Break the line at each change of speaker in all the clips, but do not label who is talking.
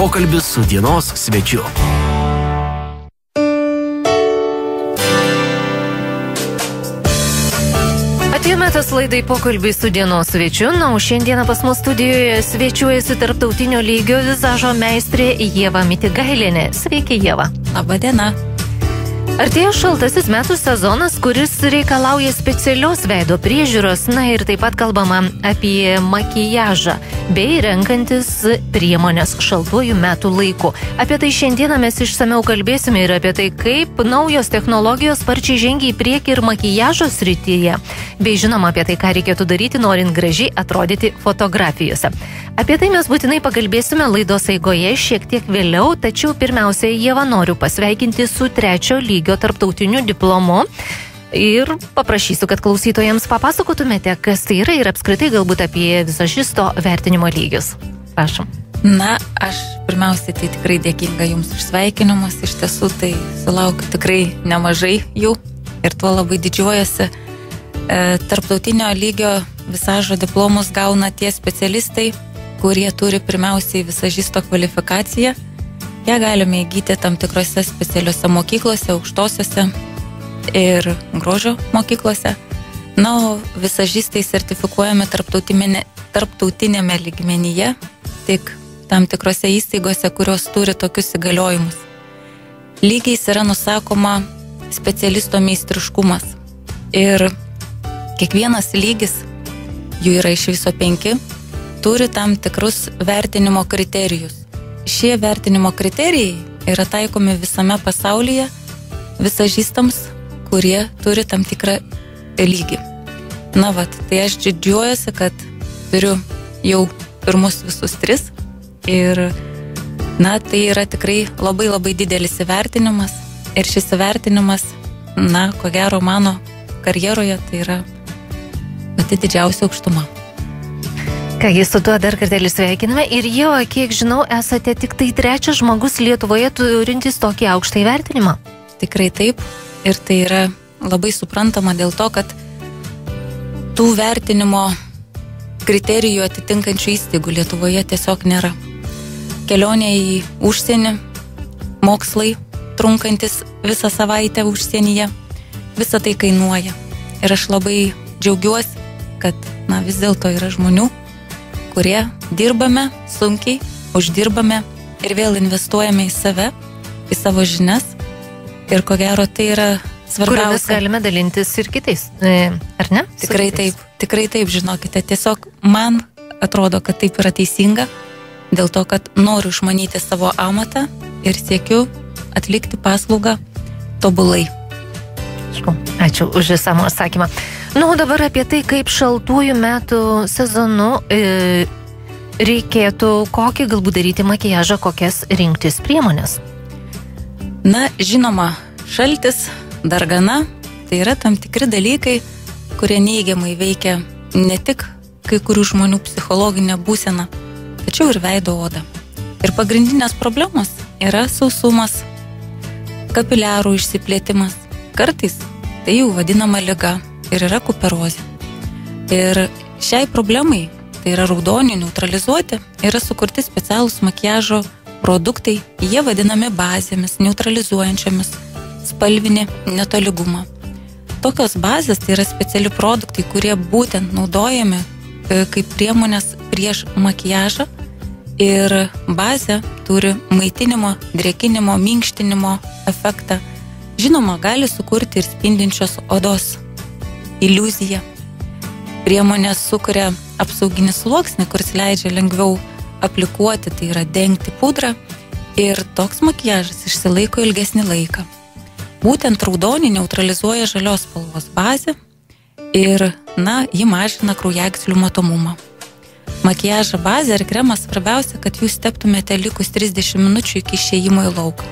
Pokalbis su dienos svečiu.
Atėjo metas laidai Pokalbį su dienos svečiu, o šiandieną pas mus studijoje svečiuojasi tarptautinio lygio vizažo meistrė Ieva Mitigailienė. Sveiki, Ieva.
Labą dieną.
Artėja šaltasis metų sezonas, kuris reikalauja specialios veido priežiūros, ir taip pat kalbama apie makiažą bei renkantis priemonės šaltuoju metų laiku. Apie tai šiandieną mes išsameu kalbėsime ir apie tai, kaip naujos technologijos sparčiai žengia į priekį ir makiažo srityje, bei žinoma apie tai, ką reikėtų daryti, norint gražiai atrodyti fotografijose. Apie tai mes būtinai pakalbėsime laidos eigoje šiek tiek vėliau, tačiau pirmiausia, Ieva, noriu pasveikinti su 3. lygio tarptautiniu diplomu ir paprašysiu, kad klausytojams papasakotumėte, kas tai yra ir apskritai galbūt apie vizažisto vertinimo lygius. Prašom.
Na, aš pirmiausiai tai tikrai dėkinga Jums už sveikinimus, iš tiesų tai sulaukiu tikrai nemažai jų ir tuo labai didžiuojasi. Tarptautinio lygio vizažo diplomus gauna tie specialistai, kurie turi pirmiausiai vizažisto kvalifikaciją. Ją galime įgyti tam tikrose specialiuose mokyklose, aukštosiuose ir grožio mokyklose. Na, o vizažistai sertifikuojami tarptautinėme lygmenyje, tik tam tikrose įstaigose, kurios turi tokius įgaliojimus. Lygiais yra nusakoma specialisto meistriškumas. Ir kiekvienas lygis, jų yra iš viso 5, turi tam tikrus vertinimo kriterijus. Šie vertinimo kriterijai yra taikomi visame pasaulyje vizažistams, kurie turi tam tikrą lygį. Na tai aš didžiuojuosi, kad turiu jau pirmus visus 3 ir tai yra tikrai labai labai didelis įvertinimas ir šis įvertinimas, ko gero mano karjeroje tai yra pati didžiausia aukštuma.
Kągi, su tuo dar kartelį sveikiname ir jau, kiek žinau, esate tik tai 3 žmogus Lietuvoje turintis tokį aukštą įvertinimą.
Tikrai taip, ir tai yra labai suprantama dėl to, kad tų vertinimo kriterijų atitinkančių įstaigų Lietuvoje tiesiog nėra. Kelionė į užsienį, mokslai trunkantis visą savaitę užsienyje, visą tai kainuoja. Ir aš labai džiaugiuosi, kad vis dėlto yra žmonių, kurie dirbame sunkiai, uždirbame ir vėl investuojame į save, į savo žinias. Ir ko gero tai yra svarbiausia.
Kuriomis galime dalintis ir kitais, ar ne?
Tikrai taip, žinokite. Tiesiog man atrodo, kad taip yra teisinga, dėl to, kad noriu išmanyti savo amatą ir siekiu atlikti paslaugą tobulai.
Ačiū už išsamų atsakymą. O dabar apie tai, kaip šaltuoju metų sezonu reikėtų kokį galbūt daryti makiažą, kokias rinktis priemonės.
Na, žinoma, šaltis, dargana, tai yra tam tikri dalykai, kurie neigiamai veikia ne tik kai kurių žmonių psichologinę būseną, tačiau ir veido odą. Ir pagrindinės problemos yra sausumas, kapiliarų išsiplėtimas. Kartais tai jau vadinama liga ir yra kuperozė. Ir šiai problemai, tai yra raudonį neutralizuoti, yra sukurti specialūs makiažo produktai, jie vadinami bazėmis, neutralizuojančiamis spalvinį netolygumą. Tokios bazės tai yra speciali produktai, kurie būtent naudojami kaip priemonės prieš makiažą ir bazė turi maitinimo, drėkinimo, minkštinimo efektą. Žinoma, gali sukurti ir spindinčios odos iliuziją. Priemonės sukuria apsauginį sluoksnį, kuris leidžia lengviau aplikuoti, tai yra dengti pudrą, ir toks makiažas išsilaiko ilgesnį laiką. Būtent raudonį neutralizuoja žalios spalvos bazė ir, ji mažina kraujagyslių matomumą. Makiažo bazė ir kremas svarbiausia, kad jūs teptumėte likus 30 minučių iki išėjimo į lauką.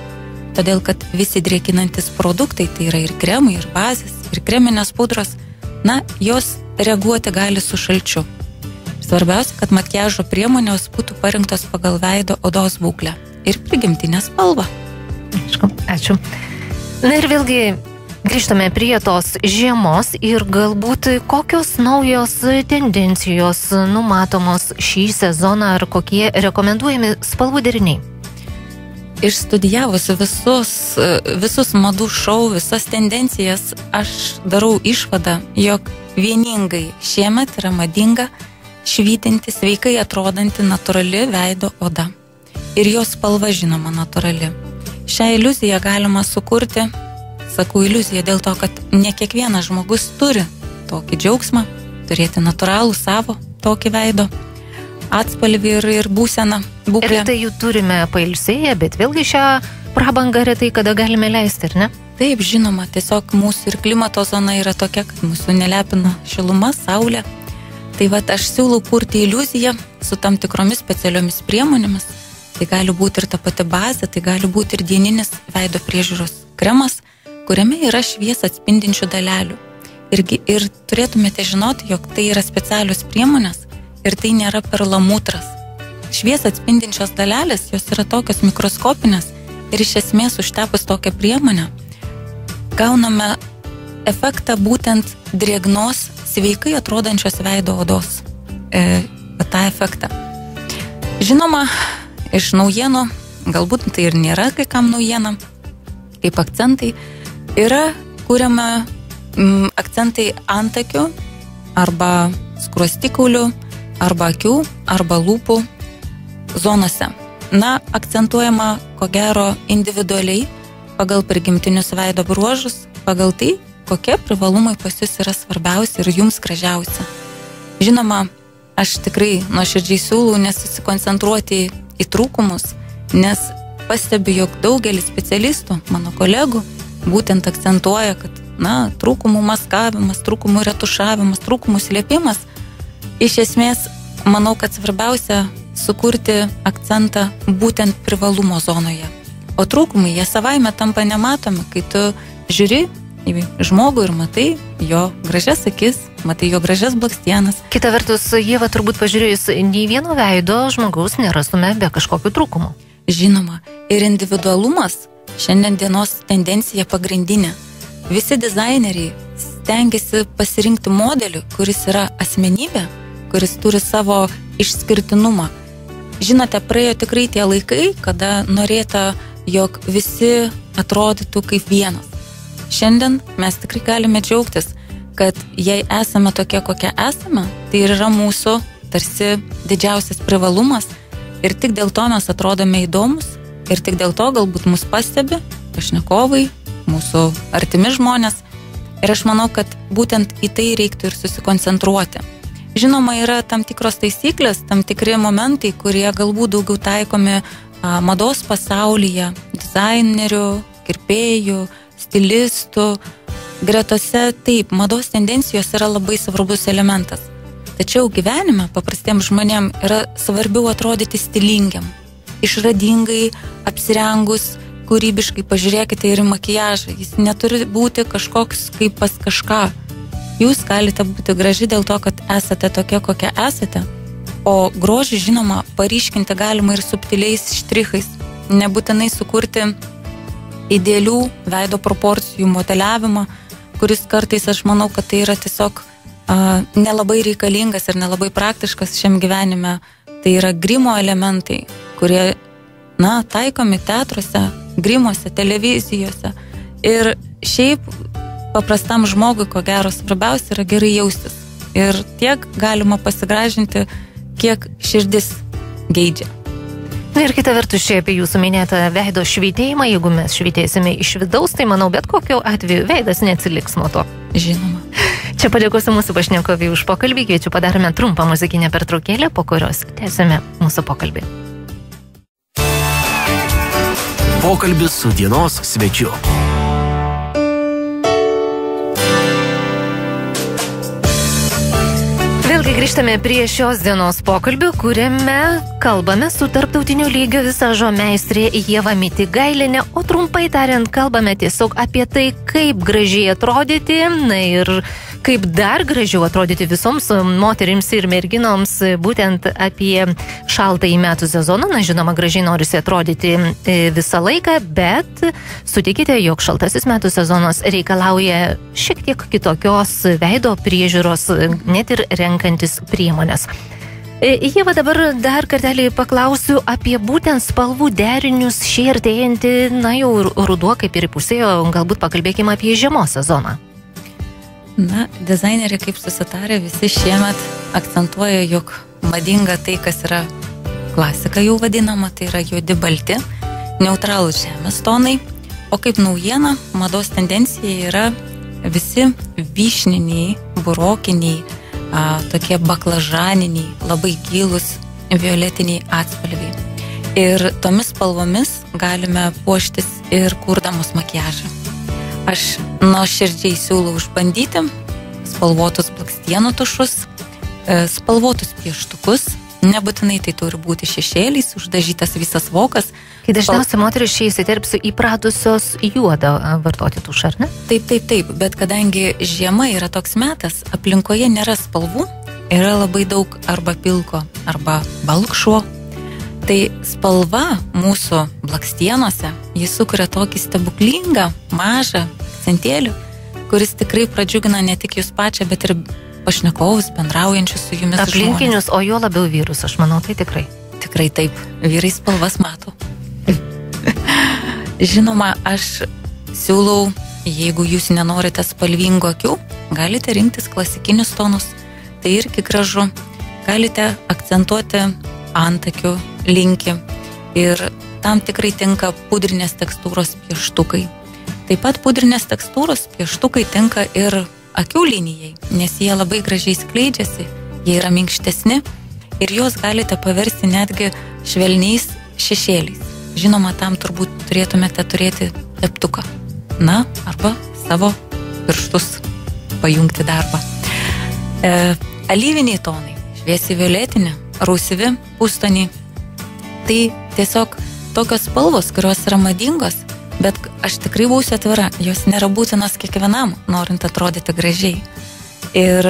Todėl, kad visi drėkinantis produktai, tai yra ir kremai, ir bazės, ir kreminės pudros, jos reaguoti gali su šalčiu. Svarbiausia, kad makiažo priemonės būtų parinktos pagal veido odos būklę ir prigimtinę spalvą.
Ačiū. Ir vėlgi grįžtame prie tos žiemos ir galbūt kokios naujos tendencijos numatomos šį sezoną ar kokie rekomenduojami spalvų deriniai?
išstudijavus visus madų šou, visas tendencijas, aš darau išvadą, jog vieningai šiemet yra madinga švytinti, sveikai atrodanti natūrali veido oda. Ir jos spalva, žinoma, natūrali. Šią iliuziją galima sukurti, sakau iliuziją, dėl to, kad ne kiekvienas žmogus turi tokį džiaugsmą, turėti natūralų savo tokį veido atspalvį ir būseną, būklę.
Ir tai jų turime pailsėję, bet vėlgi šią prabangą retai kada galime leisti, ar ne?
Taip, žinoma, tiesiog mūsų ir klimato zona yra tokia, kad mūsų nelepina šiluma, saulė. Tai aš siūlau kurti iliuziją su tam tikromis specialiomis priemonėmis. Tai gali būti ir ta pati bazė, tai gali būti ir dieninis veido priežiūros kremas, kuriame yra šviesą atspindinčių dalelių. Ir turėtumėte žinoti, jog tai yra specialios priemonės ir tai nėra perlamutras. Šviesą atspindinčios dalelės, jos yra tokios mikroskopinės ir iš esmės užtepus tokią priemonę gauname efektą būtent drėgnos, sveikai atrodančios veido odos. tą efektą. Žinoma, iš naujienų, galbūt tai ir nėra kai kam naujiena, kaip akcentai, yra kuriama akcentai antakių arba skruostikaulių, arba akių, arba lūpų zonose. Na, akcentuojama, ko gero, individualiai, pagal prigimtinius veido bruožus, pagal tai, kokie privalumai pas jūs yra svarbiausi ir jums gražiausi. Žinoma, aš tikrai nuoširdžiai siūlau nesusikoncentruoti į trūkumus, nes pastebiu, jog daugelis specialistų, mano kolegų, būtent akcentuoja, kad, trūkumų maskavimas, trūkumų retušavimas, trūkumų slėpimas. Iš esmės, manau, kad svarbiausia sukurti akcentą būtent privalumo zonoje. O trūkumai, jie savaime tampa nematomi, kai tu žiūri į žmogų ir matai jo gražias akis, matai jo gražias blakstienas.
Kita vertus, Ieva, turbūt pažiūrėjus, nei vieno veido žmogaus nerastume be kažkokių trūkumų.
Žinoma, ir individualumas šiandien dienos tendencija pagrindinė. Visi dizaineriai stengiasi pasirinkti modelį, kuris yra asmenybė, kuris turi savo išskirtinumą. Žinote, praėjo tikrai tie laikai, kada norėta, jog visi atrodytų kaip vienas. Šiandien mes tikrai galime džiaugtis, kad jei esame tokie, kokie esame, tai yra mūsų tarsi didžiausias privalumas ir tik dėl to mes atrodome įdomus ir tik dėl to galbūt mus pastebi pašnekovai, mūsų artimi žmonės. Ir aš manau, kad būtent į tai reiktų ir susikoncentruoti. Žinoma, yra tam tikros taisyklės, tam tikri momentai, kurie galbūt daugiau taikomi mados pasaulyje, dizainerių, kirpėjų, stilistų. Gretose taip, mados tendencijos yra labai svarbus elementas. Tačiau gyvenime paprastiems žmonėms yra svarbiau atrodyti stilingiam, išradingai, apsirengus, kūrybiškai. Pažiūrėkite ir į makiažą. Jis neturi būti kažkoks kaip pas kažką. Jūs galite būti graži dėl to, kad esate tokie, kokie esate. O grožį, žinoma, paryškinti galima ir subtiliais štrichais. Nebūtinai sukurti idealių veido proporcijų modeliavimą, kuris kartais, aš manau, kad tai yra tiesiog nelabai reikalingas ir nelabai praktiškas šiam gyvenime. Tai yra grimo elementai, kurie, taikomi teatruose, grimuose, televizijose. Ir šiaip paprastam žmogui, ko gero, svarbiausia yra gerai jaustis. Ir tiek galima pasigražinti, kiek širdis geidžia.
Na ir kita vertus, čia apie jūsų minėtą veido švytėjimą, jeigu mes švytėsime iš vidaus, tai manau, bet kokiu atveju veidas neatsiliks nuo to.
Žinoma.
Čia padėkosiu mūsų pašnekovui už pokalbį, kviečiu padarome trumpą muzikinę pertraukėlę, po kurios tęsime mūsų pokalbį.
Pokalbis su dienos svečiu.
Vėlgi grįžtame prie šios dienos pokalbių, kuriame kalbame su tarptautinio lygio visažo meistrė Ieva Mitigailinė, o trumpai tariant, kalbame tiesiog apie tai, kaip gražiai atrodyti, ir kaip dar gražiau atrodyti visoms moterims ir merginoms, būtent apie šaltąjį metų sezoną. Žinoma, gražiai norisi atrodyti visą laiką, bet sutikite, jog šaltasis metų sezonas reikalauja šiek tiek kitokios veido priežiūros, net ir renkantis priemonės. Ieva, dabar dar kartelį paklausiu apie būtent spalvų derinius šį artėjantį, jau ruduo kaip ir įpusėjo, galbūt pakalbėkime apie žiemos sezoną.
Dizaineriai kaip susitarė, visi šiemet akcentuoja, jog madinga tai, kas yra klasika jau vadinama, tai yra juodi balti, neutralūs žemės tonai, o kaip naujiena, mados tendencija yra visi vyšniniai, burokiniai, tokie baklažaniniai, labai gilūs violetiniai atspalviai. Ir tomis spalvomis galime puoštis ir kurdamos makiažą. Aš nuoširdžiai siūlau išbandyti spalvotus blakstienų tušus, spalvotus pieštukus, nebūtinai tai turi būti šešėliais, uždažytas visas vokas.
Kai dažniausiai moteris čia įsiterpsiu įpratusios juodą vartoti tušą, ar ne?
Taip, bet kadangi žiema yra toks metas, aplinkoje nėra spalvų, yra labai daug arba pilko, arba balkšvo. Tai spalva mūsų blakstienose, jis sukuria tokį stebuklingą, mažą akcentėlių, kuris tikrai pradžiugina ne tik jūs pačią, bet ir pašnekovus, bendraujančius su jumis
aplinkinius, o jo labiau vyrus, aš manau, tai tikrai.
Tikrai taip, vyrai spalvas mato. Žinoma, aš siūlau, jeigu jūs nenorite spalvingų akių, galite rinktis klasikinius tonus, tai irgi gražu. Galite akcentuoti antakių linkį ir tam tikrai tinka pudrinės tekstūros pieštukai. Taip pat pudrinės tekstūros pieštukai tinka ir akių linijai, nes jie labai gražiai skleidžiasi, jie yra minkštesni ir juos galite paversti netgi švelniais šešėliais. Žinoma, tam turbūt turėtumėte turėti teptuką. Arba savo pirštus pajungti darbą. Alyviniai tonai, šviesiai violetinė, rausvi, pustoniai. Tai tiesiog tokios spalvos, kurios yra madingos, bet aš tikrai būsiu atvira, jos nėra būtinos kiekvienam, norint atrodyti gražiai. Ir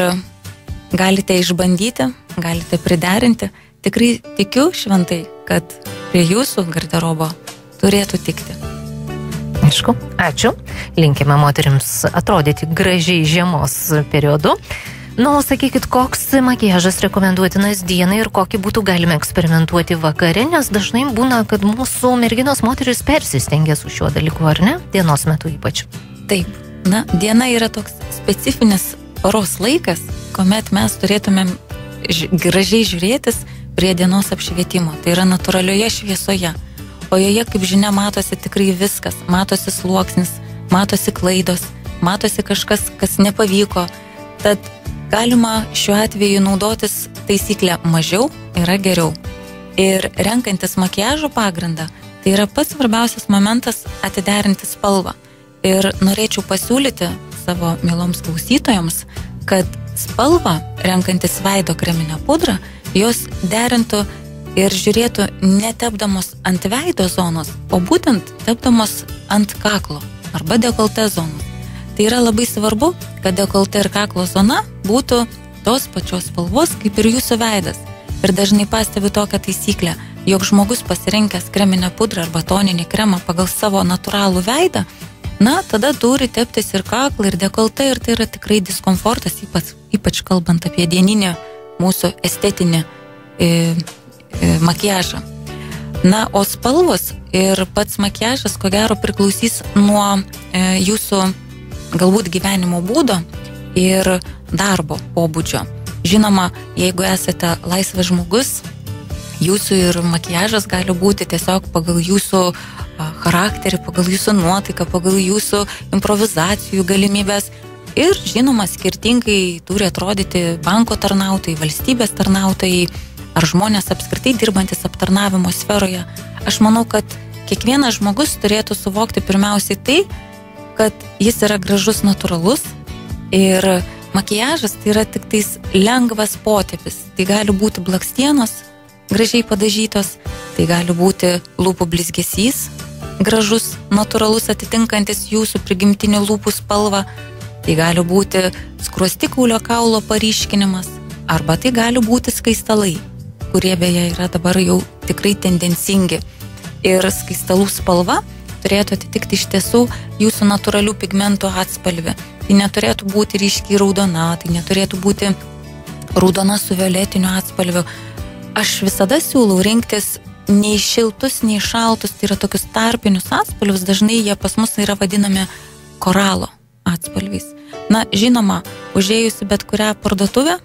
galite išbandyti, galite priderinti. Tikrai tikiu šventai, kad prie jūsų garderobo turėtų tikti.
Aišku, ačiū. Linkime moterims atrodyti gražiai žiemos periodu. Sakykit, koks makiažas rekomenduotinas dienai ir kokį būtų galime eksperimentuoti vakare, nes dažnai būna, kad mūsų merginos moteris persistengia su šiuo dalyku, ar ne? Dienos metu ypač.
Taip, diena yra toks specifinis paros laikas, kuomet mes turėtumėm gražiai žiūrėtis prie dienos apšvietimo. Tai yra natūralioje šviesoje. O joje, kaip žinia, matosi tikrai viskas. Matosi sluoksnis, matosi klaidos, matosi kažkas, kas nepavyko. Tad galima šiuo atveju naudotis taisyklę mažiau yra geriau. Ir renkantis makiažo pagrindą, tai yra pats svarbiausias momentas atiderinti spalvą. Ir norėčiau pasiūlyti savo mieloms klausytojams, kad spalvą, renkantis veido kreminę pudrą, jos derintų ir žiūrėtų netepdamos ant veido zonos, o būtent tepdamos ant kaklo arba dekolte zonos. Tai yra labai svarbu, kad dekolte ir kaklo zona būtų tos pačios spalvos kaip ir jūsų veidas. Ir dažnai pastebiu tokią taisyklę, jog žmogus pasirinkęs kreminę pudrą arba toninį kremą pagal savo natūralų veidą, tada turi teptis ir kaklą, ir dekolte, ir tai yra tikrai diskomfortas, ypač kalbant apie dieninį mūsų estetinį makiažą. O spalvos ir pats makiažas, ko gero, priklausys nuo jūsų galbūt gyvenimo būdo ir darbo pobūdžio. Žinoma, jeigu esate laisvas žmogus, jūsų ir makiažas gali būti tiesiog pagal jūsų charakterį, pagal jūsų nuotaiką, pagal jūsų improvizacijų galimybės. Ir, žinoma, skirtingai turi atrodyti banko tarnautojai, valstybės tarnautojai ar žmonės apskritai dirbantis aptarnavimo sferoje. Aš manau, kad kiekvienas žmogus turėtų suvokti pirmiausiai tai, kad jis yra gražus, natūralus ir makiažas tai yra tik tais lengvas potėpis. Tai gali būti blakstienos gražiai padažytos, tai gali būti lūpų blizgesys, gražus, natūralus, atitinkantis jūsų prigimtinių lūpų spalvą. Tai gali būti skruostikaulio kaulo paryškinimas, arba tai gali būti skaistalai, kurie beje yra dabar jau tikrai tendencingi. Ir skaistalų spalva turėtų atitikti iš tiesų jūsų natūralių pigmentų atspalvį. Tai neturėtų būti ryškiai raudona, tai neturėtų būti raudona su violetiniu atspalviu. aš visada siūlau rinktis nei šiltus, nei šaltus, tai yra tokius tarpinius atspalvius, dažnai jie pas mus yra vadinami koralo atspalviais. Na, žinoma, užėjusi bet kurią parduotuvę,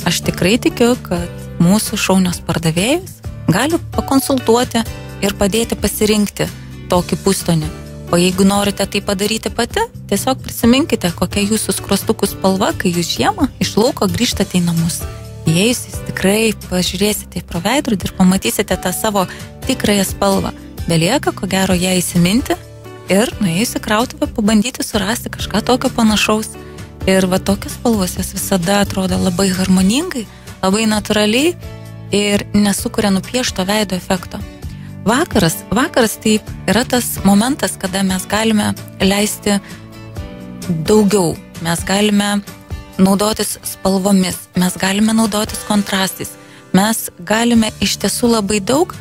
aš tikrai tikiu, kad mūsų šaunios pardavėjus gali pakonsultuoti ir padėti pasirinkti tokį pustonį. O jeigu norite tai padaryti pati, tiesiog prisiminkite, kokia jūsų skruostukų spalva, kai jūs žiemą iš lauko grįžtate į namus. Įėjusiais tikrai pažiūrėsite į pro veidrodį ir pamatysite tą savo tikrąją spalvą. Belieka, ko gero, ją įsiminti ir nuėjusi krautuvę pabandyti surasti kažką tokio panašaus. Ir va tokios spalvos jos visada atrodo labai harmoningai, labai natūraliai ir nesukuria nupiešto veido efekto. Vakaras taip yra tas momentas, kada mes galime leisti daugiau, mes galime naudotis spalvomis, mes galime naudotis kontrastais, mes galime iš tiesų labai daug,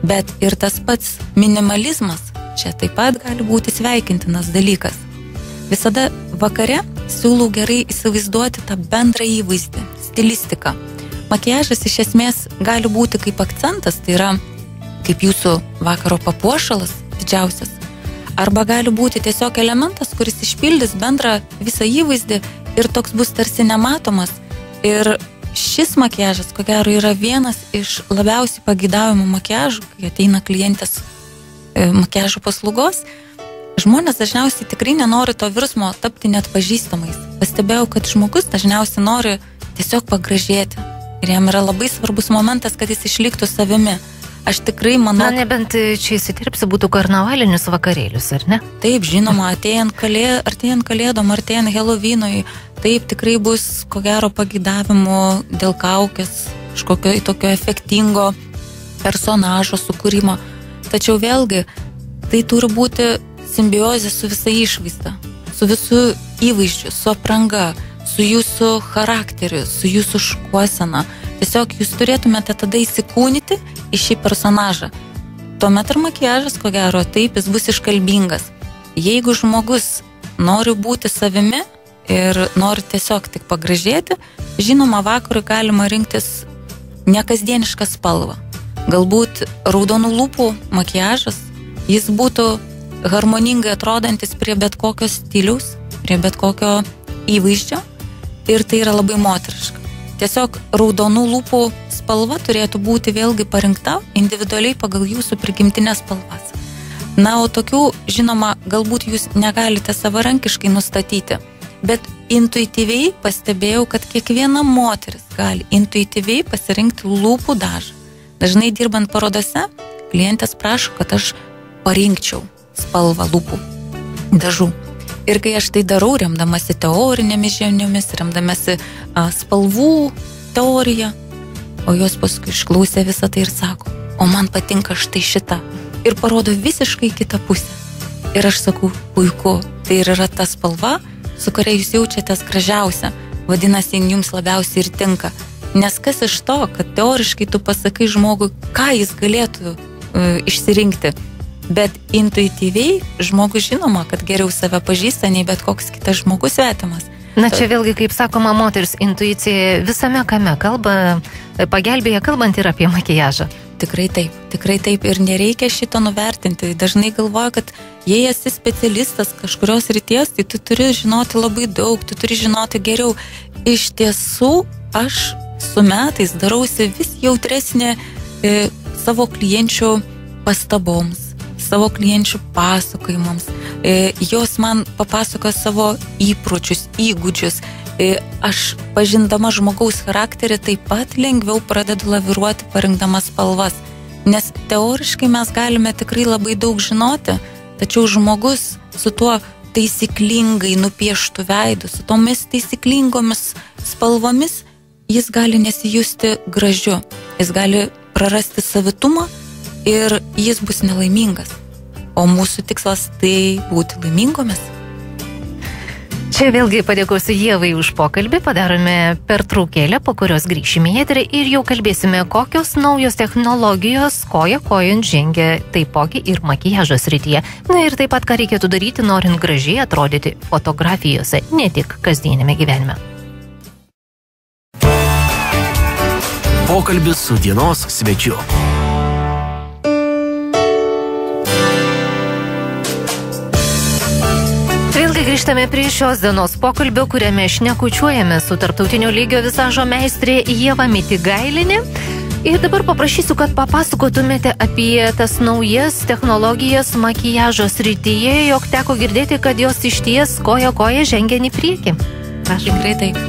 bet ir tas pats minimalizmas čia taip pat gali būti sveikintinas dalykas. Visada vakare siūlau gerai įsivaizduoti tą bendrą įvaizdį, stilistiką. Makiažas iš esmės gali būti kaip akcentas, tai yra kaip jūsų vakaro papuošalas didžiausias. Arba gali būti tiesiog elementas, kuris išpildys bendrą visą įvaizdį ir toks bus tarsi nematomas. Ir šis makiažas, ko gero, yra vienas iš labiausiai pageidaujamų makiažų, kai ateina klientės makiažo paslaugos. Žmonės dažniausiai tikrai nenori to virsmo tapti net pažįstamais. Pastebėjau, kad žmogus dažniausiai nori tiesiog pagražėti. Ir jam yra labai svarbus momentas, kad jis išliktų savimi. Aš tikrai manau... Na, nebent čia įsitirpsi būtų karnavalinius vakarėlius, ar ne? Taip, žinoma, artėjant kalėdom, artėjant Helovinui, taip tikrai bus, ko gero, pageidavimų dėl kaukės, kažkokio tokio efektingo personažo sukūrimo. Tačiau vėlgi, tai turi būti simbiozė su visa išvaizda, su visų įvaizdžiu, su apranga, su jūsų charakteriu, su jūsų šukuosena. Tiesiog jūs turėtumėte tada įsikūnyti į šį personažą. Tuomet ir makiažas, ko gero, taip, jis bus iškalbingas. Jeigu žmogus nori būti savimi ir nori tiesiog tik pagražėti, žinoma, vakarui galima rinktis nekasdienišką spalvą. Galbūt raudonų lūpų makiažas, jis būtų harmoningai atrodantis prie bet kokio stiliaus, prie bet kokio įvaizdžio ir tai yra labai moteriška. Tiesiog raudonų lūpų spalva turėtų būti vėlgi parinkta individualiai pagal jūsų prigimtinės spalvas. Na, o tokių, žinoma, galbūt jūs negalite savarankiškai nustatyti, bet intuityviai pastebėjau, kad kiekviena moteris gali intuityviai pasirinkti lūpų dažą. Dažnai dirbant parodose, klientės prašo, kad aš parinkčiau spalvą lūpų dažų. Ir kai aš tai darau, remdamasi teorinėmis žiniomis, remdamasi spalvų teoriją, o jos paskui išklausė visą tai ir sako, o man patinka štai šita. Ir parodo visiškai kitą pusę. Ir aš sakau, puiku, tai ir yra ta spalva, su kuria jūs jaučiatės gražiausia. Vadinasi, jums labiausiai ir tinka. Nes kas iš to, kad teoriškai tu pasakai žmogui, ką jis galėtų išsirinkti. Bet intuityviai žmogus žinoma, kad geriau save pažįsta nei bet koks kitas žmogus svetimas. Na čia vėlgi, kaip sakoma, moters intuicija visame kame kalba, pagelbėja kalbant ir apie makiažą. Tikrai taip ir nereikia šito nuvertinti. Dažnai galvoju, kad jei esi specialistas kažkurios ryties, tai tu turi žinoti labai daug, tu turi žinoti geriau. Iš tiesų, aš su metais darausi vis jautresnė savo klienčių pastaboms, savo klienčių pasakojimams. Jos man papasakoja savo įpročius, įgūdžius. Aš, pažindama žmogaus charakterį, taip pat lengviau pradedu laviruoti parinkdamas spalvas. Nes teoriškai mes galime tikrai labai daug žinoti, tačiau žmogus su tuo taisyklingai nupieštų veidu, su tomis taisyklingomis spalvomis, jis gali nesijusti gražiu. Jis gali prarasti savitumą ir jis bus nelaimingas. O mūsų tikslas tai būti laimingomis. Čia vėlgi padėkosiu Ievai už pokalbį, padarome pertraukėlę, po kurios grįšime į eterį ir jau kalbėsime, kokios naujos technologijos koja kojant žengia taipogi ir makiažo srityje. Na ir taip pat, ką reikėtų daryti, norint gražiai atrodyti fotografijose, ne tik kasdienėme gyvenime.
Pokalbis su dienos svečiu.
Vėlgi grįžtame prie šios dienos pokalbio, kuriame šnekučiuojame su tarptautinio lygio visažo meistrė Ieva Mitigailinė. Ir dabar paprašysiu, kad papasakotumėte apie tas naujas technologijas makiažo srityje, jog teko girdėti, kad jos išties koja žengia į priekį.
Tikrai taip.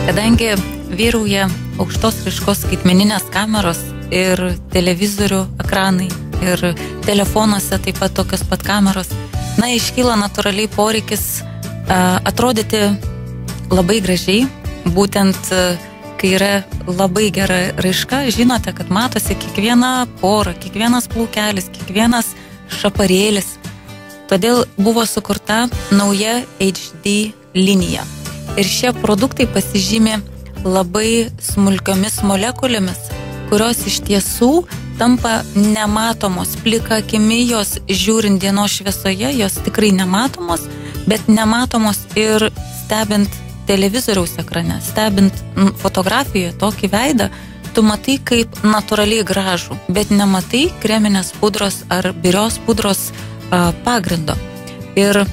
Kadangi vyrauja aukštos raiškos skaitmeninės kameros ir televizorių ekranai ir telefonuose taip pat tokios pat kameros, iškyla natūraliai poreikis atrodyti labai gražiai, būtent kai yra labai gera raiška, žinote, kad matosi kiekviena pora, kiekvienas plaukelis, kiekvienas šaparėlis. Todėl buvo sukurta nauja HD linija. Ir šie produktai pasižymi labai smulkiomis molekulėmis, kurios iš tiesų tampa nematomos. Plika akimi jos žiūrint dienos šviesoje, jos tikrai nematomos, bet nematomos ir stebint televizoriaus ekrane, stebint fotografijoje tokį veidą, tu matai kaip natūraliai gražų, bet nematai kreminės pudros ar birios pudros pagrindo. Ir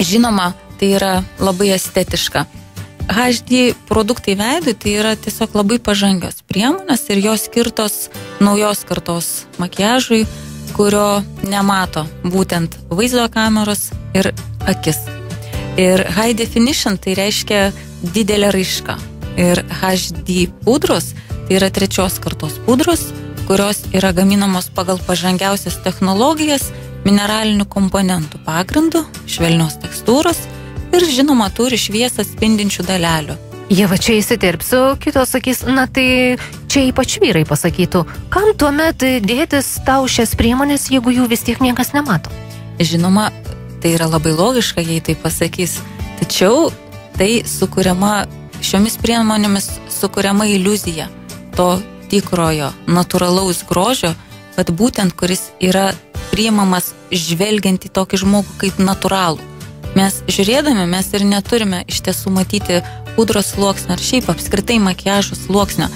žinoma, tai yra labai estetiška. HD produktai veidui tai yra tiesiog labai pažangios priemonės ir jos skirtos naujos kartos makiažui, kurio nemato būtent vaizdo kameros ir akis. Ir high definition tai reiškia didelė raiška. Ir HD pudros tai yra trečios kartos pudros, kurios yra gaminamos pagal pažangiausias technologijas, mineralinių komponentų pagrindų, švelnios tekstūros ir žinoma turi šviesą spindinčių dalelių.
Ieva, čia įsiterpsiu, kitos sakys, tai čia ypač vyrai pasakytų, kam tuomet dėtis tau šias priemonės, jeigu jų vis tiek niekas nemato?
Žinoma, tai yra labai logiška, jei tai pasakys, tačiau tai šiomis priemonėmis sukuriama iliuzija to tikrojo, natūralaus grožio, bet būtent kuris yra priimamas žvelgiant į tokį žmogų kaip natūralų. Mes žiūrėdami, mes ir neturime iš tiesų matyti pudros sluoksnio ar šiaip apskritai makiažo sluoksnio,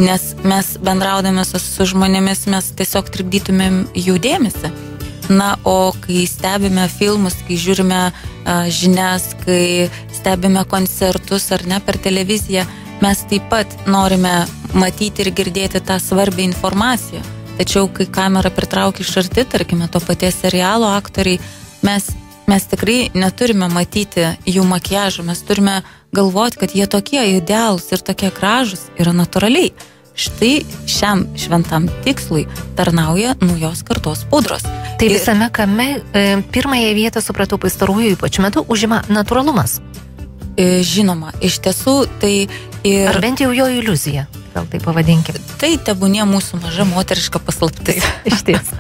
nes mes bendraudami su žmonėmis mes tiesiog trikdytumėm jų dėmesį. O kai stebime filmus, kai žiūrime žinias, kai stebime koncertus ar ne per televiziją, mes taip pat norime matyti ir girdėti tą svarbią informaciją. Tačiau kai kamera pritraukia iš arti, tarkime, to paties serialo aktoriai, mes tikrai neturime matyti jų makiažą, mes turime galvoti, kad jie tokie idealūs ir tokie gražūs yra natūraliai. Štai šiam šventam tikslui tarnauja naujos kartos pudros.
Tai visame kame pirmąją vietą, supratau, pastaruoju ypač metu užima natūralumas.
Žinoma, iš tiesų tai ir...
Ar bent jau jo iliuzija, gal tai pavadinkim.
Tai tebūnie mūsų maža moteriška paslaptis.
Iš ties.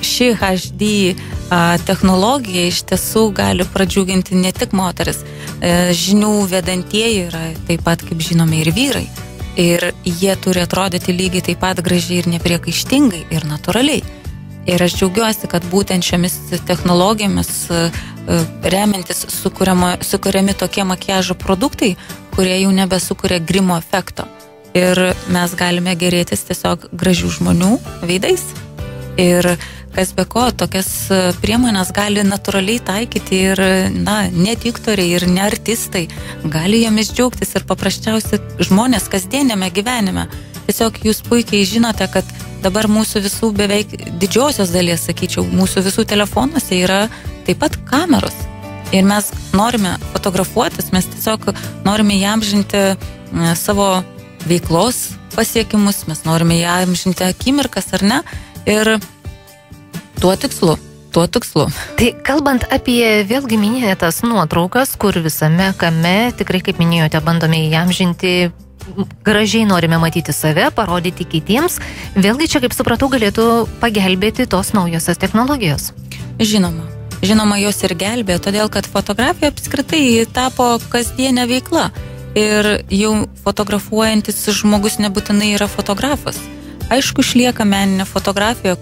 Ši HD technologija iš tiesų gali pradžiuginti ne tik moteris. Žinių vedantieji yra taip pat, kaip žinome, ir vyrai. Ir jie turi atrodyti lygiai taip pat gražiai ir nepriekaištingai ir natūraliai. Ir aš džiaugiuosi, kad būtent šiomis technologijomis remiantis sukuriami tokie makiažo produktai, kurie jau nebesukuria grimo efekto. Ir mes galime gerėtis tiesiog gražių žmonių veidais. Ir kas be ko, tokias priemonės gali natūraliai taikyti ir, ne diktoriai ir ne artistai. Gali jomis džiaugtis ir paprasčiausi žmonės kasdienėme gyvenime. Tiesiog jūs puikiai žinote, kad dabar mūsų visų beveik didžiosios dalies, sakyčiau, mūsų visų telefonuose yra taip pat kameros. Ir mes norime fotografuotis, mes tiesiog norime įamžinti savo veiklos pasiekimus, mes norime įamžinti akimirkas, ar ne? Ir tuo tikslu.
Tai kalbant apie vėlgi minėtas nuotraukas, kur visame kame, tikrai kaip minėjote, bandome įamžinti, gražiai norime matyti save, parodyti kitiems, vėlgi čia, kaip supratau, galėtų pagelbėti tos naujosios technologijos.
Žinoma, jos ir gelbėjo, todėl kad fotografija apskritai tapo kasdienė veikla. Ir jau fotografuojantis žmogus nebūtinai yra fotografas. Aišku, išlieka meninė fotografija,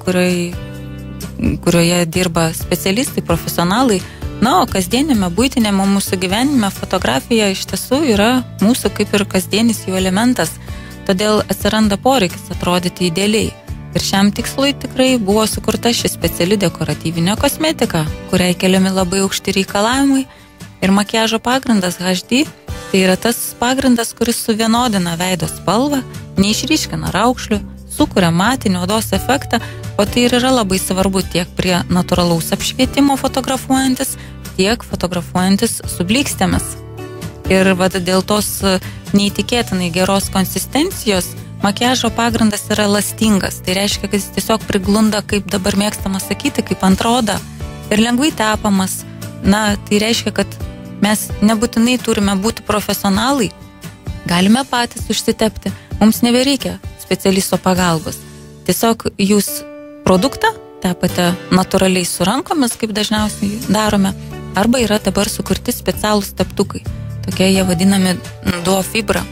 kurioje dirba specialistai, profesionalai, Na, o kasdienėme, buitinėme mūsų gyvenime fotografija iš tiesų yra mūsų kaip ir kasdienis jų elementas, todėl atsiranda poreikis atrodyti idealiai. Ir šiam tikslui tikrai buvo sukurta ši speciali dekoratyvinė kosmetika, kuriai keliami labai aukšti reikalavimai. Ir makiažo pagrindas HD tai yra tas pagrindas, kuris suvienodina veido spalvą, neišryškina raukšlių, sukuria matinį odos efektą, o tai ir yra labai svarbu tiek prie natūralaus apšvietimo fotografuojantis, tiek fotografuojantis su blykstėmis. Ir dėl tos neįtikėtinai geros konsistencijos makiažo pagrindas yra elastingas. Tai reiškia, kad jis tiesiog priglunda, kaip dabar mėgstama sakyti, kaip antra oda. Ir lengvai tepamas. Na, tai reiškia, kad mes nebūtinai turime būti profesionalai. Galime patys užsitepti. Mums nebereikia specialisto pagalbos. Tiesiog jūs produktą tepate natūraliai su rankomis, kaip dažniausiai darome, arba yra dabar sukurti specialūs teptukai. Tokie jie vadinami duo fibra.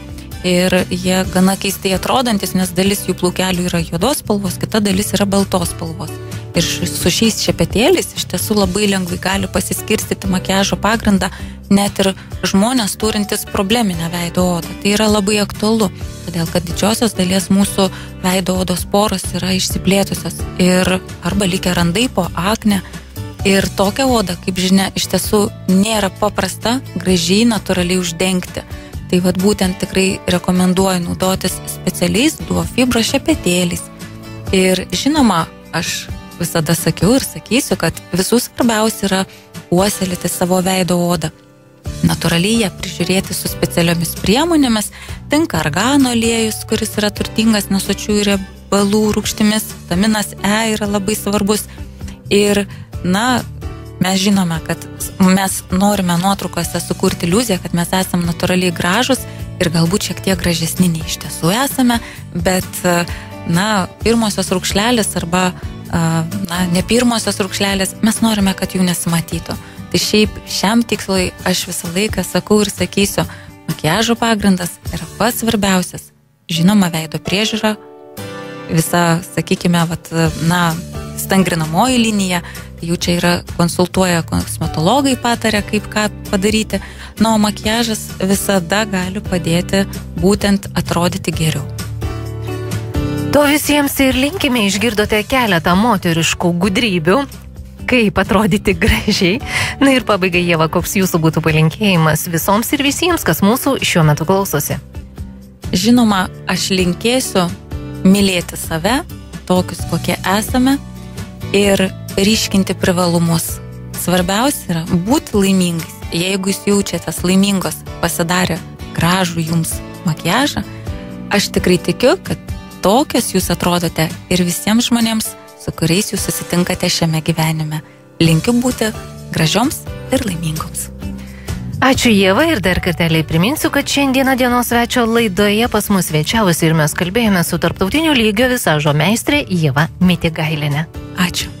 Ir jie gana keistai atrodantis, nes dalis jų plaukelių yra juodos spalvos, kita dalis yra baltos spalvos. Ir su šiais šepetėliais iš tiesų labai lengvai gali pasiskirstyti makiažo pagrindą net ir žmonės turintis probleminę veido odą. Tai yra labai aktualu, todėl kad didžiosios dalies mūsų veido odos poros yra išsiplėtusios ir arba likę randai po akne. Ir tokią odą, kaip žinia, iš tiesų nėra paprasta gražiai natūraliai uždengti. Tai būtent tikrai rekomenduoju naudotis specialiais duo fibro šepetėliais. Ir žinoma, aš visada sakiau ir sakysiu, kad visų svarbiausia yra puoselėti savo veido odą. Natūraliai ją prižiūrėti su specialiomis priemonėmis, tinka argano aliejus, kuris yra turtingas nesočiųjų riebalų rūgštimis, vitaminas E yra labai svarbus. Ir, mes žinome, kad mes norime nuotraukose sukurti iliuziją, kad mes esame natūraliai gražus ir galbūt šiek tiek gražesni nei iš tiesų esame, bet, pirmosios raukšlelės arba, ne pirmosios raukšlelės, mes norime, kad jų nesimatytų. Tai šiaip šiam tikslui aš visą laiką sakau ir sakysiu, makiažo pagrindas yra pats svarbiausias. Žinoma, veido priežiūra, visa, sakykime, stangrinamoji linija, jų čia yra konsultuoja kosmetologai, pataria, kaip ką padaryti, o makiažas visada gali padėti būtent atrodyti geriau.
To visiems ir linkime, išgirdote keletą moteriškų gudrybių, kaip atrodyti gražiai. Na ir pabaigai, Ieva, koks jūsų būtų palinkėjimas visoms ir visiems, kas mūsų šiuo metu klausosi?
Žinoma, aš linkėsiu mylėti save, tokius kokie esame, ir ryškinti privalumus. Svarbiausia yra būti laimingais. Jeigu jūs jaučiatės laimingos, pasidarė gražų jums makiažą, aš tikrai tikiu, kad tokias jūs atrodote ir visiems žmonėms, su kuriais jūs susitinkate šiame gyvenime. Linkiu būti gražioms ir laimingoms.
Ačiū, Ieva, ir dar kartelį priminsiu, kad šiandieną dienos svečio laidoje pas mus svečiavosi ir mes kalbėjome su tarptautinio lygio visažo meistrė Ieva Mitigailienė.
Ačiū.